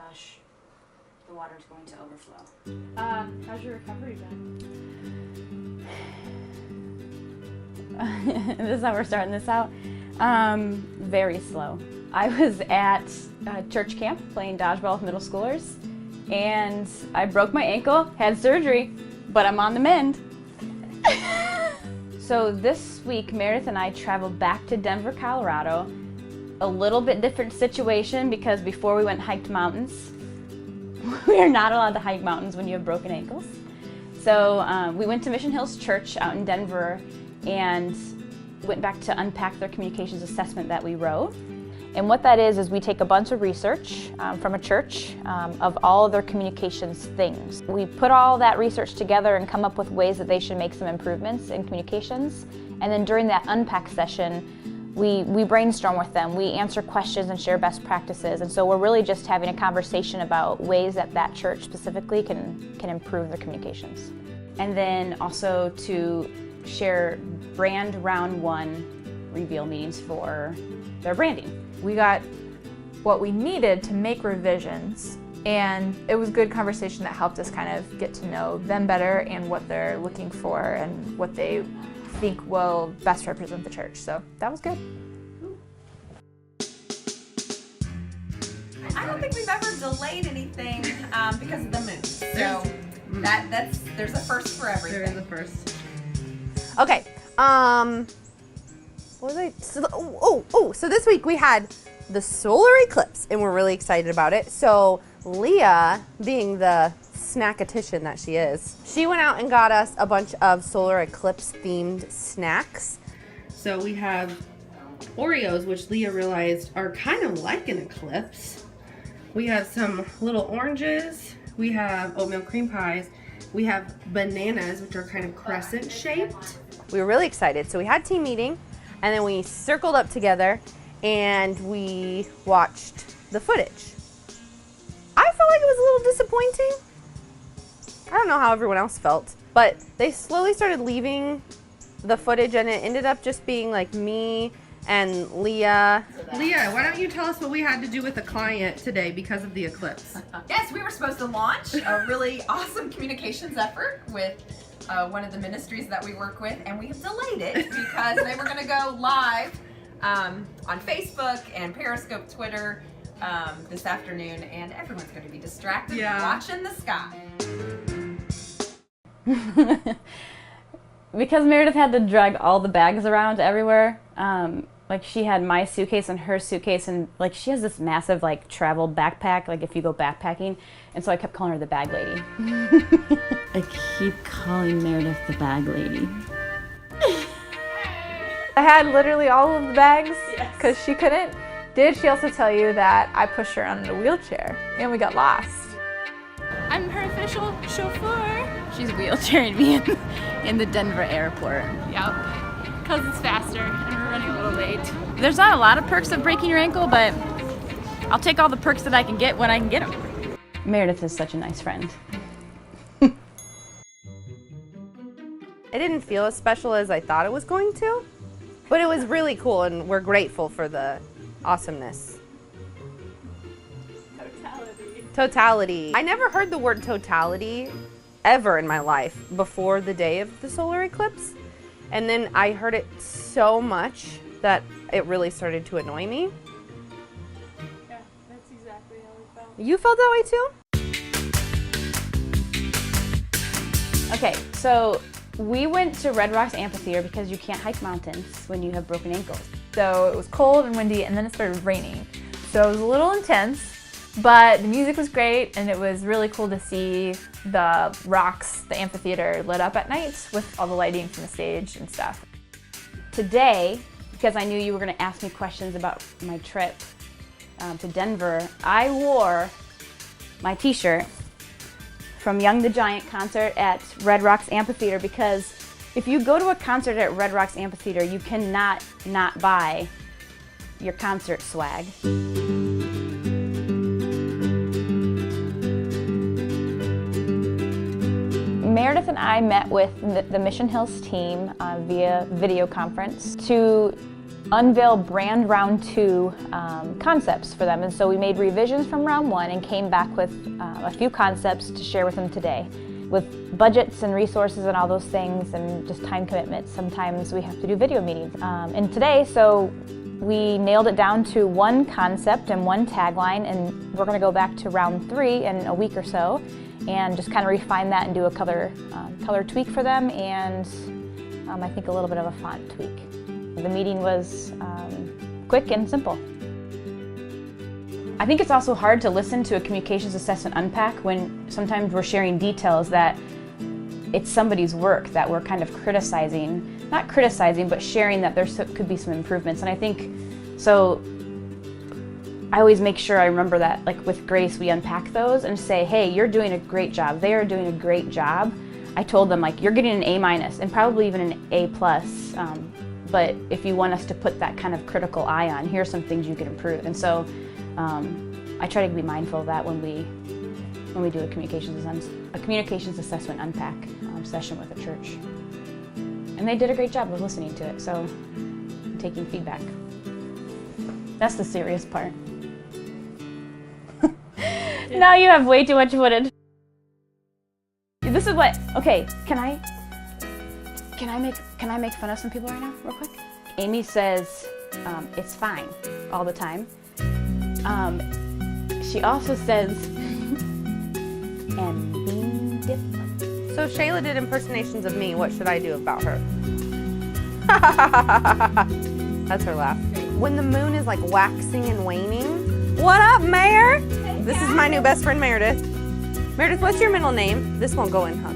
gosh, the water's going to overflow. How's your recovery been? This is how we're starting this out. Very slow. I was at church camp playing dodgeball with middle schoolers, and I broke my ankle, had surgery, but I'm on the mend. So this week, Meredith and I traveled back to Denver, Colorado. A little bit different situation because before we went and hiked mountains. We are not allowed to hike mountains when you have broken ankles. So we went to Mission Hills Church out in Denver and went back to unpack their communications assessment that we wrote. And what that is we take a bunch of research from a church of all of their communications things. We put all that research together and come up with ways that they should make some improvements in communications. And then during that unpack session, we brainstorm with them. We answer questions and share best practices. And so we're really just having a conversation about ways that that church specifically can improve their communications. And then also to share brand round 1 reveal meetings for their branding. We got what we needed to make revisions, and it was good conversation that helped us kind of get to know them better and what they're looking for and what they think will best represent the church. So that was good. I don't think we've ever delayed anything because of the move. So there's a first for everything. There is a first. Okay. What was I? So this week we had the solar eclipse, and we're really excited about it. So Leah, being the snackatician that she is, she went out and got us a bunch of solar eclipse themed snacks. So we have Oreos, which Leah realized are kind of like an eclipse. We have some little oranges. We have oatmeal cream pies. We have bananas, which are kind of crescent shaped. We were really excited. So we had team meeting, and then we circled up together and we watched the footage. I felt like it was a little disappointing. I don't know how everyone else felt, but they slowly started leaving the footage, and it ended up just being like me and Leah. Leah, why don't you tell us what we had to do with a client today because of the eclipse? Yes, we were supposed to launch a really awesome communications effort with one of the ministries that we work with, and we have delayed it because they were going to go live on Facebook and Periscope Twitter this afternoon, and everyone's going to be distracted watching the sky. Because Meredith had to drag all the bags around everywhere, like she had my suitcase and her suitcase, and like she has this massive like travel backpack, like if you go backpacking, and so I kept calling her the bag lady. I keep calling Meredith the bag lady. I had literally all of the bags because she couldn't. Did she also tell you that I pushed her on in a wheelchair and we got lost? I'm her official chauffeur. She's wheelchairing me in the Denver airport. Yep, because it's faster and we're running a little late. There's not a lot of perks of breaking your ankle, but I'll take all the perks that I can get when I can get them. Meredith is such a nice friend. It didn't feel as special as I thought it was going to, but it was really cool, and we're grateful for the awesomeness. Totality. I never heard the word totality ever in my life before the day of the solar eclipse. And then I heard it so much that it really started to annoy me. Yeah, that's exactly how we felt. You felt that way too? Okay, so we went to Red Rocks Amphitheater because you can't hike mountains when you have broken ankles. So it was cold and windy, and then it started raining. So it was a little intense, but the music was great, and it was really cool to see the rocks, the amphitheater lit up at night with all the lighting from the stage and stuff. Today, because I knew you were going to ask me questions about my trip to Denver, I wore my t-shirt from Young the Giant concert at Red Rocks Amphitheater, because if you go to a concert at Red Rocks Amphitheater, you cannot not buy your concert swag. Meredith and I met with the Mission Hills team via video conference to unveil brand round 2 concepts for them. And so we made revisions from round 1 and came back with a few concepts to share with them today. With budgets and resources and all those things and just time commitments, sometimes we have to do video meetings. And today, so we nailed it down to 1 concept and 1 tagline, and we're going to go back to round 3 in a week or so and just kind of refine that and do a color tweak for them, and I think a little bit of a font tweak. The meeting was quick and simple. I think it's also hard to listen to a communications assessment unpack when sometimes we're sharing details that it's somebody's work that we're kind of criticizing. Not criticizing, but sharing that there could be some improvements. And I think, so I always make sure I remember that, like with Grace, we unpack those and say, hey, you're doing a great job. They are doing a great job. I told them, like, you're getting an A- and probably even an A+. But if you want us to put that kind of critical eye on, here's some things you can improve. And so I try to be mindful of that when we do a communications assessment unpack session with a church. And they did a great job of listening to it, so I'm taking feedback. That's the serious part. Now you have way too much footage. This is what, okay, can I make fun of some people right now, real quick? Amy says, it's fine, all the time. She also says, and bean dip. So Shayla did impersonations of me. What should I do about her? That's her laugh. When the moon is like waxing and waning. What up, Mayor? This is my new best friend, Meredith. Meredith, what's your middle name? This won't go in, huh?